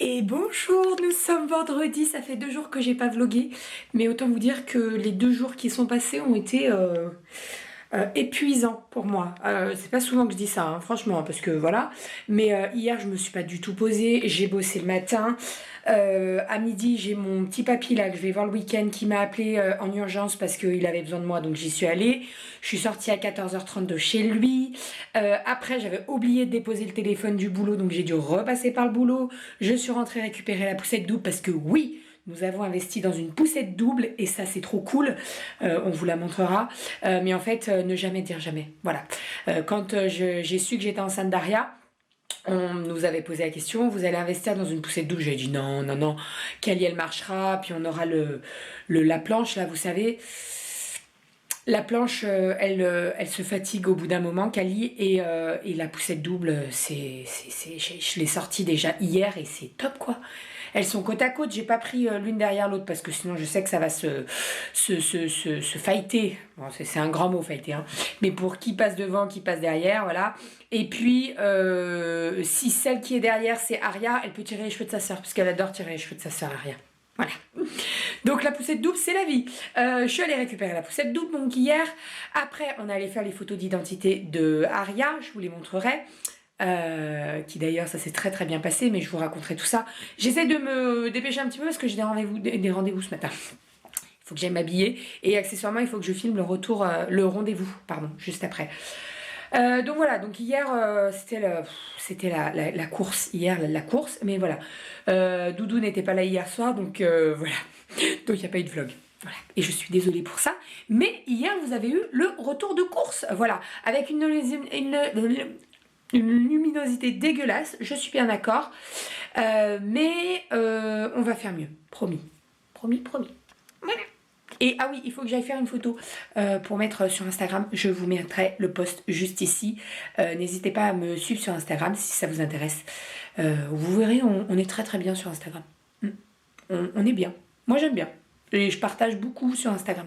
Et bonjour, nous sommes vendredi, ça fait 2 jours que j'ai pas vlogué, mais autant vous dire que les 2 jours qui sont passés ont été épuisants pour moi. C'est pas souvent que je dis ça, hein, franchement, parce que voilà. Mais hier, je me suis pas du tout posée, j'ai bossé le matin. À midi, j'ai mon petit papy là que je vais voir le week-end qui m'a appelé en urgence parce qu'il avait besoin de moi, donc j'y suis allée. Je suis sortie à 14h30 de chez lui. Après, j'avais oublié de déposer le téléphone du boulot, donc j'ai dû repasser par le boulot. Je suis rentrée récupérer la poussette double parce que oui, nous avons investi dans une poussette double et ça c'est trop cool, on vous la montrera, mais en fait ne jamais dire jamais, voilà. Quand j'ai su que j'étais enceinte d'Aria, on nous avait posé la question, vous allez investir dans une poussette double? J'ai dit non, non, non, Kali elle marchera, puis on aura la planche là, vous savez. La planche, elle se fatigue au bout d'un moment, Kali, et la poussette double, je l'ai sortie déjà hier et c'est top quoi. Elles sont côte à côte, j'ai pas pris l'une derrière l'autre parce que sinon je sais que ça va se fighter. Bon, c'est un grand mot, fighter, hein. Mais pour qui passe devant, qui passe derrière, voilà. Et puis, si celle qui est derrière c'est Aria, elle peut tirer les cheveux de sa sœur parce qu'elle adore tirer les cheveux de sa sœur Aria. Voilà. Donc la poussette double, c'est la vie. Je suis allée récupérer la poussette double donc hier. Après, on est allé faire les photos d'identité de Aria, je vous les montrerai. Qui d'ailleurs, ça s'est très très bien passé, mais je vous raconterai tout ça. J'essaie de me dépêcher un petit peu parce que j'ai des rendez-vous ce matin. Il faut que j'aille m'habiller et accessoirement, il faut que je filme le rendez-vous, pardon, juste après. Donc voilà, donc hier c'était la course, la course, mais voilà. Doudou n'était pas là hier soir, donc voilà. Donc il n'y a pas eu de vlog. Voilà. Et je suis désolée pour ça. Mais hier, vous avez eu le retour de course. Voilà. Avec une luminosité dégueulasse. Je suis bien d'accord. Mais on va faire mieux. Promis. Promis, promis. Voilà. Et ah oui, il faut que j'aille faire une photo pour mettre sur Instagram. Je vous mettrai le post juste ici. N'hésitez pas à me suivre sur Instagram si ça vous intéresse. Vous verrez, on est très très bien sur Instagram. On est bien. Moi j'aime bien. Et je partage beaucoup sur Instagram.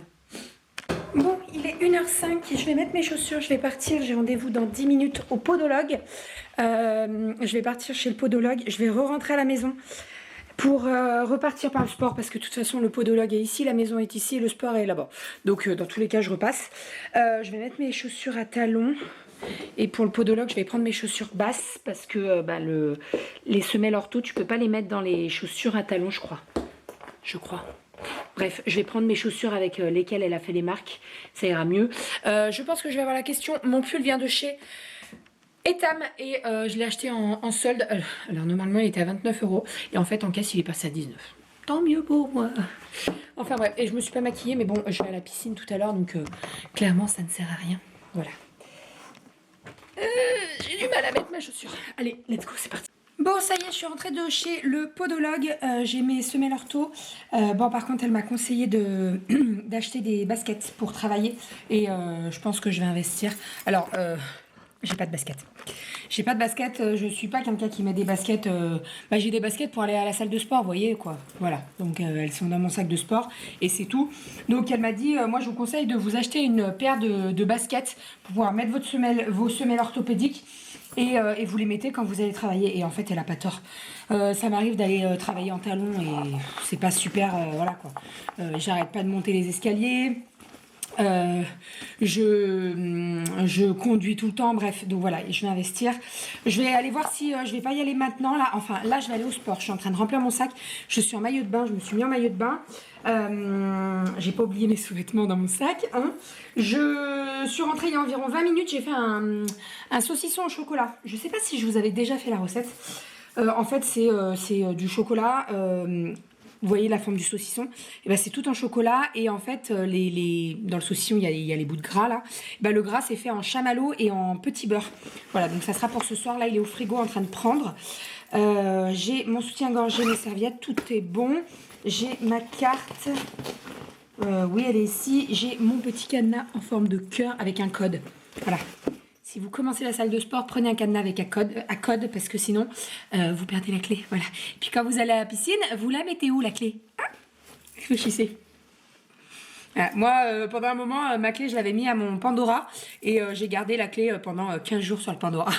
Bon, il est 1h05 et je vais mettre mes chaussures. Je vais partir. J'ai rendez-vous dans 10 minutes au podologue. Je vais partir chez le podologue. Je vais re-rentrer à la maison pour repartir par le sport parce que de toute façon le podologue est ici, la maison est ici et le sport est là-bas. Donc dans tous les cas je repasse. Je vais mettre mes chaussures à talons et pour le podologue je vais prendre mes chaussures basses parce que les semelles ortho tu peux pas les mettre dans les chaussures à talons je crois. Bref, je vais prendre mes chaussures avec lesquelles elle a fait les marques, ça ira mieux. Je pense que je vais avoir la question, mon pull vient de chez Etam et je l'ai acheté en solde. Alors normalement il était à 29 € et en fait en caisse il est passé à 19. Tant mieux pour moi. Enfin bref, et je me suis pas maquillée mais bon je vais à la piscine tout à l'heure donc clairement ça ne sert à rien. Voilà. J'ai du mal à mettre ma chaussure. Allez, let's go, c'est parti. Bon ça y est, je suis rentrée de chez le podologue, j'ai mes semelles ortho. Bon par contre elle m'a conseillé d'acheter des baskets pour travailler et je pense que je vais investir. Alors j'ai pas de basket. J'ai pas de basket, je suis pas quelqu'un qui met des baskets. J'ai des baskets pour aller à la salle de sport, vous voyez quoi. Voilà, donc elles sont dans mon sac de sport et c'est tout. Donc elle m'a dit, moi je vous conseille de vous acheter une paire de baskets pour pouvoir mettre vos semelles orthopédiques et vous les mettez quand vous allez travailler. Et en fait elle a pas tort. Ça m'arrive d'aller travailler en talons et c'est pas super, voilà quoi. J'arrête pas de monter les escaliers. Je conduis tout le temps, bref, donc voilà, je vais investir. Je vais aller voir si je vais pas y aller maintenant là. Enfin là je vais aller au sport, je suis en train de remplir mon sac. Je suis en maillot de bain, je me suis mis en maillot de bain. J'ai pas oublié mes sous-vêtements dans mon sac, hein. Je suis rentrée il y a environ 20 minutes. J'ai fait un saucisson au chocolat. Je sais pas si je vous avais déjà fait la recette. En fait c'est du chocolat. Vous voyez la forme du saucisson, et ben c'est tout en chocolat et en fait dans le saucisson il y a les bouts de gras là. Et ben, le gras c'est fait en chamallow et en petit beurre. Voilà, donc ça sera pour ce soir. Là il est au frigo en train de prendre. J'ai mon soutien-gorge, j'ai mes serviettes, tout est bon. J'ai ma carte. Oui elle est ici. J'ai mon petit cadenas en forme de cœur avec un code. Voilà. Si vous commencez la salle de sport, prenez un cadenas avec un code parce que sinon, vous perdez la clé. Voilà. Et puis quand vous allez à la piscine, vous la mettez où la clé? Réfléchissez. Voilà. Moi, pendant un moment, ma clé, je l'avais mis à mon Pandora et j'ai gardé la clé pendant 15 jours sur le Pandora.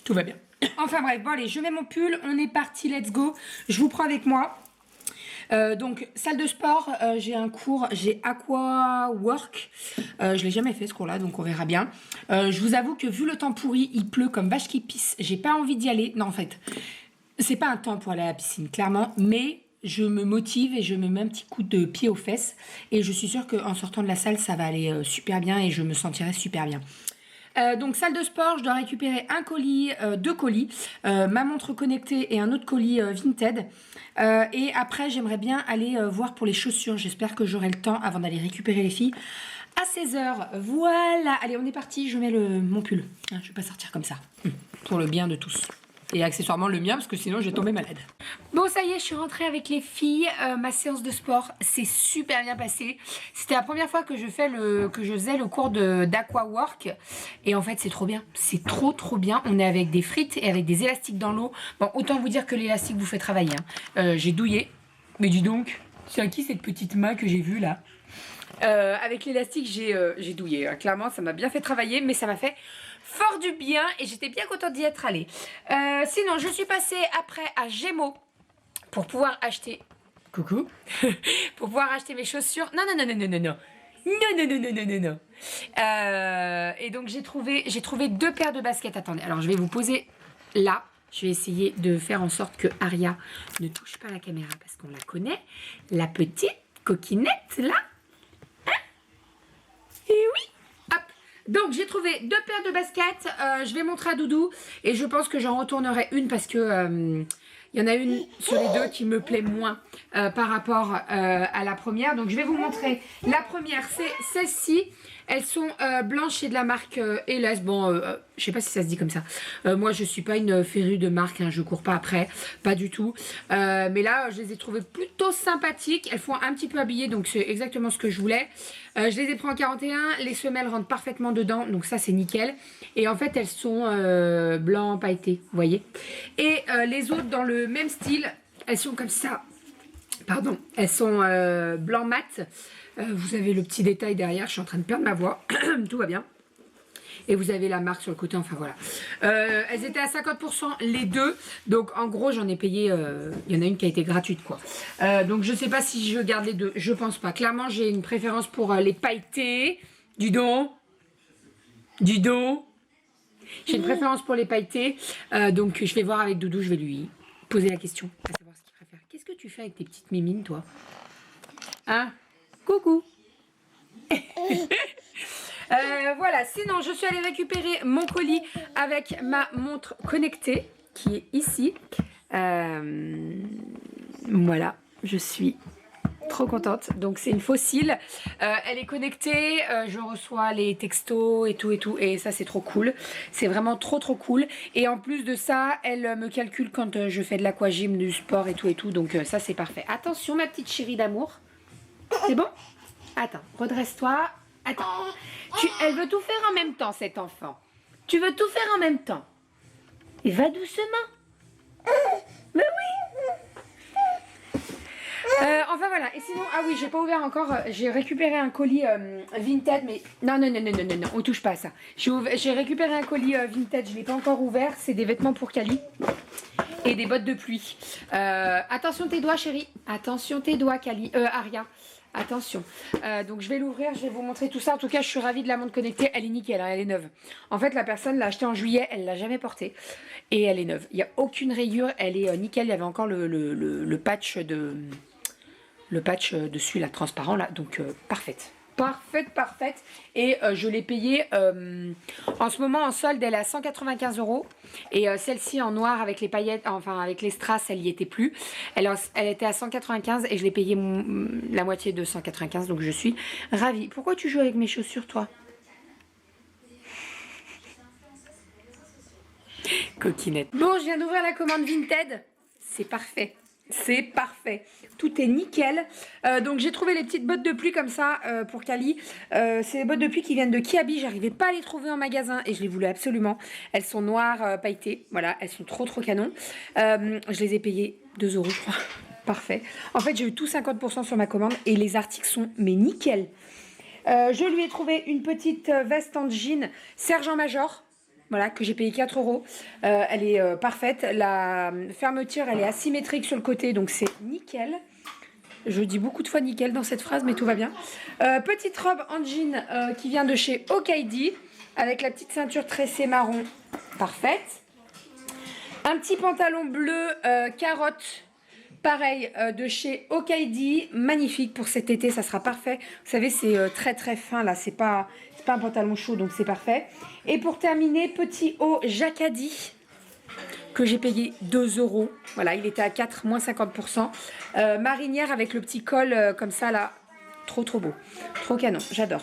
Tout va bien. Enfin bref, bon allez, je mets mon pull, on est parti, let's go. Je vous prends avec moi. Donc salle de sport, j'ai un cours, j'ai Aqua Work. Je l'ai jamais fait ce cours-là, donc on verra bien. Je vous avoue que vu le temps pourri, il pleut comme vache qui pisse. J'ai pas envie d'y aller. Non en fait, c'est pas un temps pour aller à la piscine, clairement, mais je me motive et je me mets un petit coup de pied aux fesses. Et je suis sûre qu'en sortant de la salle, ça va aller super bien et je me sentirai super bien. Donc salle de sport, je dois récupérer un colis, deux colis, ma montre connectée et un autre colis Vinted. Et après, j'aimerais bien aller voir pour les chaussures. J'espère que j'aurai le temps avant d'aller récupérer les filles à 16h. Voilà, allez, on est parti. Je mets mon pull. Hein, je vais pas sortir comme ça. Pour le bien de tous. Et accessoirement le mien parce que sinon je vais tomber malade. Bon ça y est, je suis rentrée avec les filles. Ma séance de sport s'est super bien passée. C'était la première fois que je faisais le cours d'Aquawork. Et en fait c'est trop bien. C'est trop bien. On est avec des frites et avec des élastiques dans l'eau. Bon autant vous dire que l'élastique vous fait travailler. Hein. J'ai douillé. Mais dis donc, c'est à qui cette petite main que j'ai vue là? Avec l'élastique j'ai douillé. Clairement ça m'a bien fait travailler mais ça m'a fait fort du bien et j'étais bien contente d'y être allée. Sinon, je suis passée après à Gémeaux pour pouvoir acheter... Coucou. Pour pouvoir acheter mes chaussures. Non. Non. Et donc, j'ai trouvé deux paires de baskets. Attendez, alors je vais vous poser là. Je vais essayer de faire en sorte que Aria ne touche pas la caméra parce qu'on la connaît. La petite coquinette, là. Hein? Et oui. Donc j'ai trouvé deux paires de baskets, je vais montrer à Doudou et je pense que j'en retournerai une parce que il y en a une sur les deux qui me plaît moins par rapport à la première. Donc je vais vous montrer la première, c'est celle-ci. Elles sont blanches et de la marque Elas. Bon, je sais pas si ça se dit comme ça. Moi, je suis pas une férue de marque, hein, je cours pas après, pas du tout. Mais là, je les ai trouvées plutôt sympathiques. Elles font un petit peu habillées, donc c'est exactement ce que je voulais. Je les ai pris en 41. Les semelles rentrent parfaitement dedans, donc ça, c'est nickel. Et en fait, elles sont blanc pailleté, vous voyez. Et les autres, dans le même style, elles sont comme ça. Pardon, elles sont blanc mat. Vous avez le petit détail derrière, je suis en train de perdre ma voix, tout va bien. Et vous avez la marque sur le côté, enfin voilà. Elles étaient à 50% les deux, donc en gros j'en ai payé, il y en a une qui a été gratuite quoi. Donc je sais pas si je garde les deux, je pense pas. Clairement j'ai une préférence pour les pailletés, dis donc. J'ai une préférence pour les pailletés, donc je vais voir avec Doudou, je vais lui poser la question, à savoir ce qu'il préfère. Qu'est-ce que tu fais avec tes petites mimines toi? Hein? Coucou. Voilà, sinon je suis allée récupérer mon colis avec ma montre connectée qui est ici. Voilà, je suis trop contente. Donc c'est une Fossil, elle est connectée, je reçois les textos et tout et ça c'est trop cool. C'est vraiment trop cool. Et en plus de ça, elle me calcule quand je fais de l'aquagym, du sport et tout. Donc ça c'est parfait. Attention ma petite chérie d'amour. C'est bon? Attends, redresse-toi. Attends. Elle veut tout faire en même temps, cet enfant. Tu veux tout faire en même temps. Et va doucement. Mais oui. Enfin voilà. Et sinon, ah oui, j'ai pas ouvert encore. J'ai récupéré un colis Vinted, mais non, on touche pas à ça. J'ai récupéré un colis Vinted, je l'ai pas encore ouvert. C'est des vêtements pour Kali. Et des bottes de pluie. Attention tes doigts, chérie. Attention tes doigts, Kali. Aria. Attention. Donc je vais l'ouvrir, je vais vous montrer tout ça. En tout cas, je suis ravie de la montre connectée. Elle est nickel, hein, elle est neuve. En fait, la personne l'a achetée en juillet, elle l'a jamais portée. Et elle est neuve. Il n'y a aucune rayure, elle est nickel. Il y avait encore le patch dessus, là, transparent, là. Donc, parfaite. Parfaite. Et je l'ai payée en ce moment en solde, elle est à 195 €. Et celle-ci en noir avec les paillettes, enfin avec les strass, elle n'y était plus. Elle était à 195 et je l'ai payée la moitié de 195. Donc je suis ravie. Pourquoi tu joues avec mes chaussures, toi? Coquinette. Bon, je viens d'ouvrir la commande Vinted. C'est parfait. C'est parfait. Tout est nickel. Donc j'ai trouvé les petites bottes de pluie comme ça pour Kali. C'est les bottes de pluie qui viennent de Kiabi. J'arrivais pas à les trouver en magasin et je les voulais absolument. Elles sont noires pailletées. Voilà, elles sont trop canon. Je les ai payées 2 € je crois. Parfait. En fait j'ai eu tout 50% sur ma commande et les articles sont mais nickel. Je lui ai trouvé une petite veste en jean Sergent Major. voilà, que j'ai payé 4 euros. Elle est parfaite. La fermeture, elle est asymétrique sur le côté, donc c'est nickel. Je dis beaucoup de fois nickel dans cette phrase, mais tout va bien. Petite robe en jean qui vient de chez Okaidi, avec la petite ceinture tressée marron, parfaite. Un petit pantalon bleu carotte, pareil, de chez Okaidi, magnifique pour cet été, ça sera parfait. Vous savez, c'est très très fin là, c'est pas un pantalon chaud, donc c'est parfait. Et pour terminer, petit haut Jacadi que j'ai payé 2 euros. Voilà, il était à 4, moins 50%. Marinière avec le petit col comme ça là, trop trop beau, trop canon, j'adore.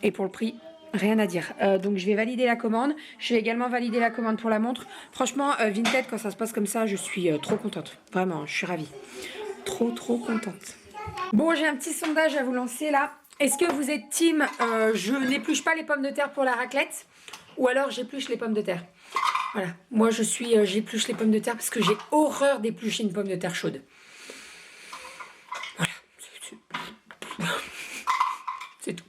Et pour le prix, rien à dire. Donc je vais valider la commande. Je vais également valider la commande pour la montre. Franchement, Vinted, quand ça se passe comme ça, je suis trop contente. Vraiment, je suis ravie. Trop trop contente. Bon, j'ai un petit sondage à vous lancer là. Est-ce que vous êtes team je n'épluche pas les pommes de terre pour la raclette, ou alors j'épluche les pommes de terre? Voilà, moi je suis j'épluche les pommes de terre parce que j'ai horreur d'éplucher une pomme de terre chaude. Voilà. C'est tout.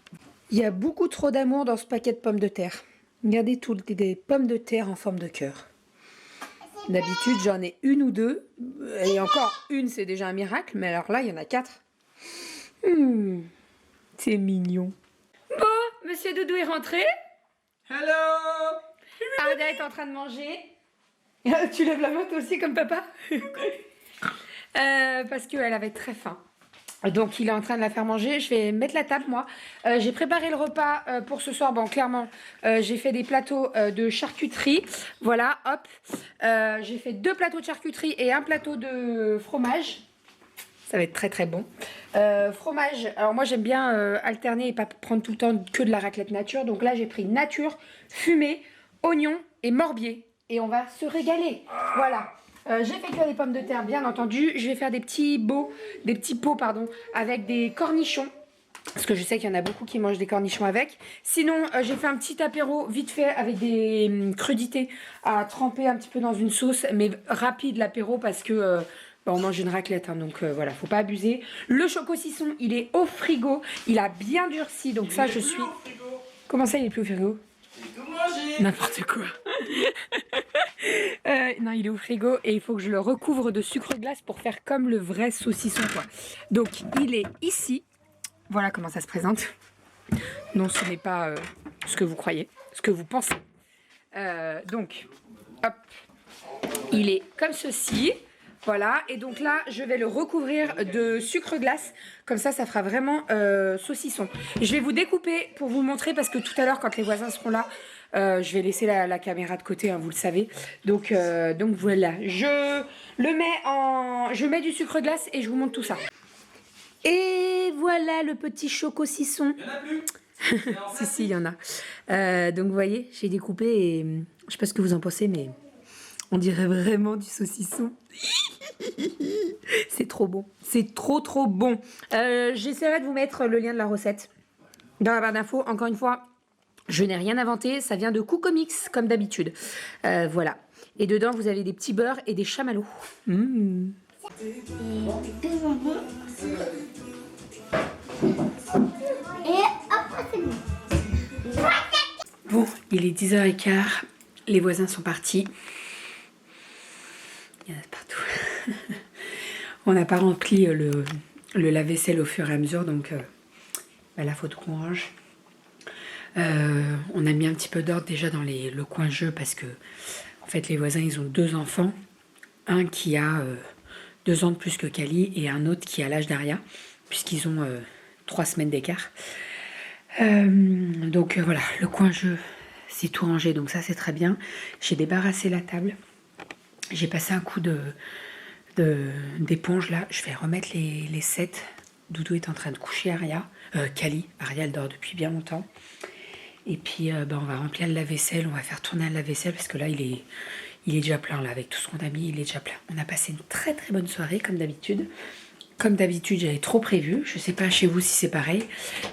Il y a beaucoup trop d'amour dans ce paquet de pommes de terre. Regardez tout, des pommes de terre en forme de cœur. D'habitude, j'en ai une ou deux. Et encore une, c'est déjà un miracle. Mais alors là, il y en a 4. C'est mignon. Bon, Monsieur Doudou est rentré. Hello. Arda est en train de manger. Tu lèves la main toi aussi comme papa. Parce qu'elle avait très faim. Donc il est en train de la faire manger. Je vais mettre la table moi. J'ai préparé le repas pour ce soir. Bon clairement j'ai fait des plateaux de charcuterie. Voilà hop. J'ai fait 2 plateaux de charcuterie et un plateau de fromage. Ça va être très très bon. Fromage, alors moi j'aime bien alterner et pas prendre tout le temps que de la raclette nature. Donc là j'ai pris nature, fumée, oignon et morbier. Et on va se régaler. Voilà. J'ai fait cuire des pommes de terre, bien entendu. Je vais faire des petits pots, pardon, avec des cornichons. Parce que je sais qu'il y en a beaucoup qui mangent des cornichons avec. Sinon, j'ai fait un petit apéro vite fait avec des crudités à tremper un petit peu dans une sauce. Mais rapide l'apéro parce que on mange une raclette. Hein, donc voilà, faut pas abuser. Le choco-saucisson, il est au frigo. Il a bien durci. Donc ça, je suis... Comment ça, il est plus au frigo? N'importe quoi. Non, il est au frigo et il faut que je le recouvre de sucre glace pour faire comme le vrai saucisson quoi. Donc il est ici. Voilà comment ça se présente. Non, ce n'est pas ce que vous croyez, ce que vous pensez. Donc, hop, il est comme ceci. Voilà, et donc là, je vais le recouvrir de sucre glace. Comme ça, ça fera vraiment saucisson. Je vais vous découper pour vous montrer parce que tout à l'heure, quand les voisins seront là, je vais laisser la caméra de côté, hein, vous le savez. Donc voilà, je mets du sucre glace et je vous montre tout ça. Et voilà le petit choco-saucisson. Il n'y en a plus. Si, il y en a. Donc vous voyez, j'ai découpé et je sais pas ce que vous en pensez, mais on dirait vraiment du saucisson. C'est trop bon. C'est trop trop bon. J'essaierai de vous mettre le lien de la recette dans la barre d'infos. Encore une fois, je n'ai rien inventé. Ça vient de Coocomix, comme d'habitude. Voilà. Et dedans, vous avez des petits beurres et des chamallows. Mmh. Et après, c'est bon. Bon, il est 10h15. Les voisins sont partis. Il y en a partout. On n'a pas rempli le lave-vaisselle au fur et à mesure, donc là, faut tout qu'on range. On a mis un petit peu d'ordre déjà dans le coin jeu parce que, en fait, les voisins, ils ont 2 enfants. Un qui a 2 ans de plus que Kali et un autre qui a l'âge d'Aria, puisqu'ils ont 3 semaines d'écart. Donc voilà, le coin jeu, c'est tout rangé, donc ça, c'est très bien. J'ai débarrassé la table. J'ai passé un coup d'éponge là. Je vais remettre les 7. Doudou est en train de coucher Aria. Kali. Aria, elle dort depuis bien longtemps. Et puis, on va remplir le lave-vaisselle. On va faire tourner le lave-vaisselle parce que là, il est déjà plein. Là, avec tout ce qu'on a mis, il est déjà plein. On a passé une très très bonne soirée, comme d'habitude. Comme d'habitude, j'avais trop prévu. Je sais pas chez vous si c'est pareil.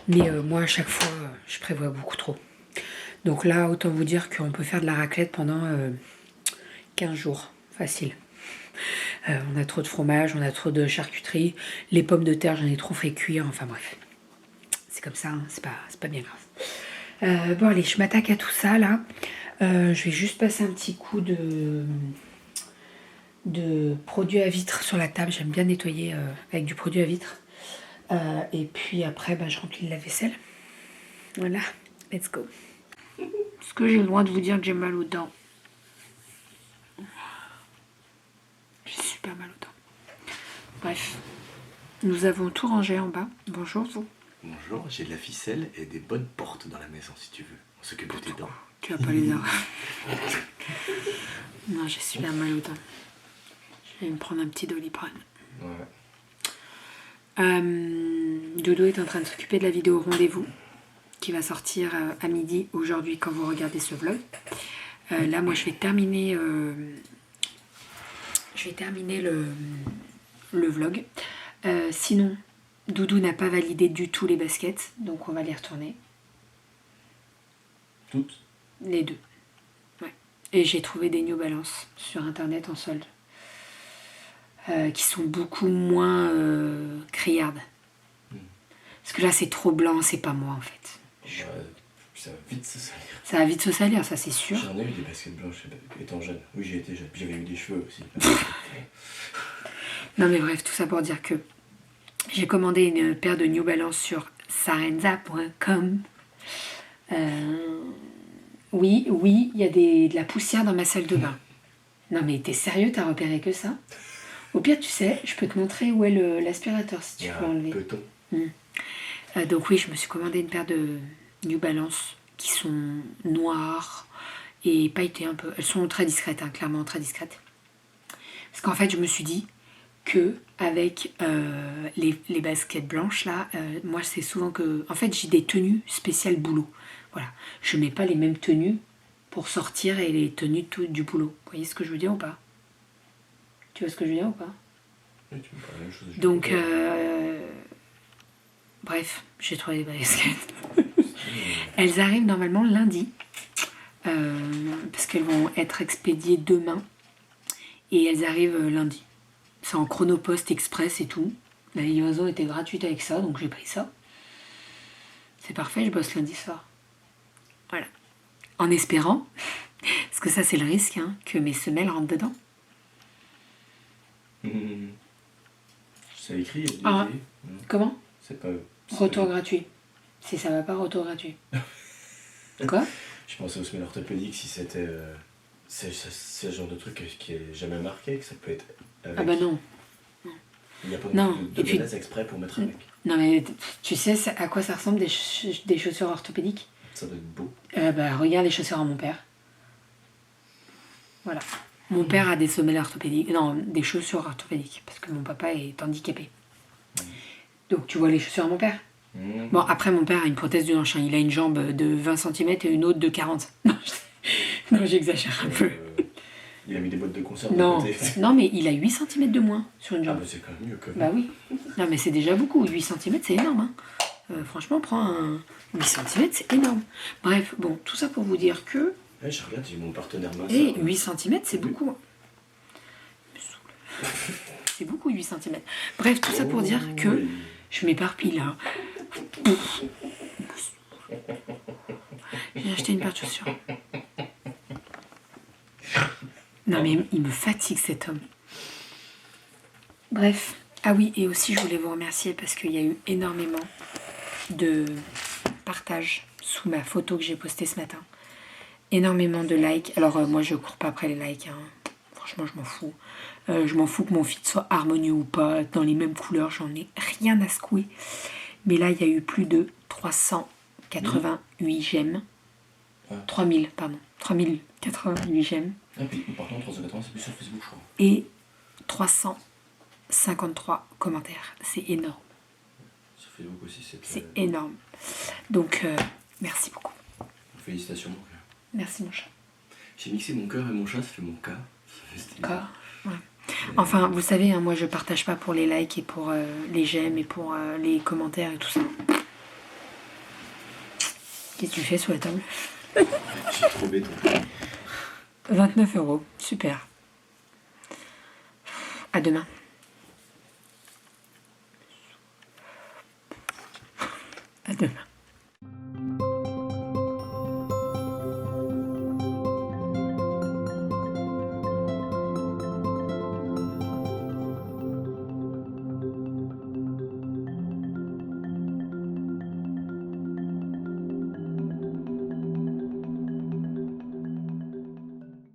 Mais moi, à chaque fois, je prévois beaucoup trop. Donc là, autant vous dire qu'on peut faire de la raclette pendant 15 jours. Facile. On a trop de fromage, on a trop de charcuterie. Les pommes de terre, j'en ai trop fait cuire. Enfin bref. C'est comme ça, hein, c'est pas bien grave. Bon allez, je m'attaque à tout ça là. Je vais juste passer un petit coup de produit à vitre sur la table. J'aime bien nettoyer avec du produit à vitre. Et puis après, je remplis le lave-vaisselle. Voilà, let's go. Est-ce que j'ai le droit de vous dire que j'ai mal aux dents? J'ai super mal aux dents. Bref, nous avons tout rangé en bas. Bonjour vous. Bonjour, j'ai de la ficelle et des bonnes portes dans la maison si tu veux. On s'occupe de tes dents. Tu vas pas les avoir. Non, j'ai super mal aux dents. Je vais me prendre un petit Doliprane. Ouais. Dodo est en train de s'occuper de la vidéo rendez-vous qui va sortir à midi aujourd'hui quand vous regardez ce vlog. Là, moi, je vais terminer le vlog. Sinon, Doudou n'a pas validé du tout les baskets, donc on va les retourner. Toutes? Les deux. Ouais. Et j'ai trouvé des New Balance sur internet en solde. Qui sont beaucoup moins criardes. Parce que là, c'est trop blanc, c'est pas moi en fait. Ça va vite se salir. Ça va vite se salir, ça c'est sûr. J'en ai eu des baskets blanches étant jeune. Oui, j'ai été jeune. J'avais eu des cheveux aussi. Non mais bref, tout ça pour dire que j'ai commandé une paire de New Balance sur sarenza.com. Oui, il y a de la poussière dans ma salle de bain. Non mais t'es sérieux, t'as repéré que ça? Au pire, tu sais, je peux te montrer où est l'aspirateur si tu veux l'enlever. Peut-on? Donc oui, je me suis commandé une paire de New Balance qui sont noires et pailletées un peu. Elles sont très discrètes, hein, clairement très discrètes. Parce qu'en fait, je me suis dit que avec les baskets blanches là, moi c'est souvent que... En fait, j'ai des tenues spéciales boulot. Voilà, je mets pas les mêmes tenues pour sortir et les tenues du boulot. Vous voyez ce que je veux dire ou pas? Tu vois ce que je veux dire ou pas? Oui, tu me parles la même chose. Donc, bref, j'ai trouvé des baskets. Elles arrivent normalement lundi, parce qu'elles vont être expédiées demain, et elles arrivent lundi. C'est en chronopost express et tout. La livraison était gratuite avec ça, donc j'ai pris ça. C'est parfait, je bosse lundi soir. Voilà. En espérant, parce que ça c'est le risque, hein, que mes semelles rentrent dedans. C'est écrit. Ah, comment? C'est pas... Retour gratuit. Si ça va pas, retour gratuit. Quoi? Je pensais aux semelles orthopédiques si c'était... c'est le genre de truc qui est jamais marqué, que ça peut être avec... Ah bah non. Il n'y a pas Non. de menace exprès pour mettre avec. Non mais tu sais à quoi ça ressemble des chaussures orthopédiques? Ça doit être beau. Regarde les chaussures à mon père. Voilà. Mon père a des semelles orthopédiques. Non, des chaussures orthopédiques. Parce que mon papa est handicapé. Donc tu vois les chaussures à mon père? Bon, après mon père a une prothèse du hanche. Il a une jambe de 20 cm et une autre de 40. Non, j'exagère un peu. Il a mis des boîtes de conserve Non, de côté. non, mais il a 8 cm de moins sur une Ah jambe. bah c'est quand même mieux que... Bah oui. Non mais c'est déjà beaucoup. 8 cm c'est énorme. Hein. Franchement, prends un 8 cm, c'est énorme. Bref, bon, tout ça pour vous dire que... Ouais, je regarde, j'ai mon partenaire mince. Et 8 cm, c'est beaucoup. C'est beaucoup 8 cm. Bref, tout ça pour dire que... Oui. Je m'éparpille là. J'ai acheté une paire de chaussures. Non mais il me fatigue cet homme. Bref. Ah oui, et aussi je voulais vous remercier parce qu'il y a eu énormément de partages sous ma photo que j'ai postée ce matin. Énormément de likes. Alors moi je cours pas après les likes. Hein. Franchement je m'en fous. Je m'en fous que mon feed soit harmonieux ou pas, dans les mêmes couleurs, j'en ai rien à secouer. Mais là il y a eu plus de 388 j'aime. 3000, pardon. 3088 j'aime. Ah puis par contre 380 c'est plus sur Facebook je crois. Et 353 commentaires. C'est énorme. Sur Facebook aussi c'est énorme. Donc merci beaucoup. Félicitations mon cœur. Merci mon chat. J'ai mixé mon cœur et mon chat, ça fait mon cas. Corps. Ouais. Enfin, vous savez, hein, moi je partage pas pour les likes et pour les j'aime et pour les commentaires et tout ça. Qu'est-ce que tu fais sous la table? J'ai trouvé ton prix. 29 €. Super. À demain.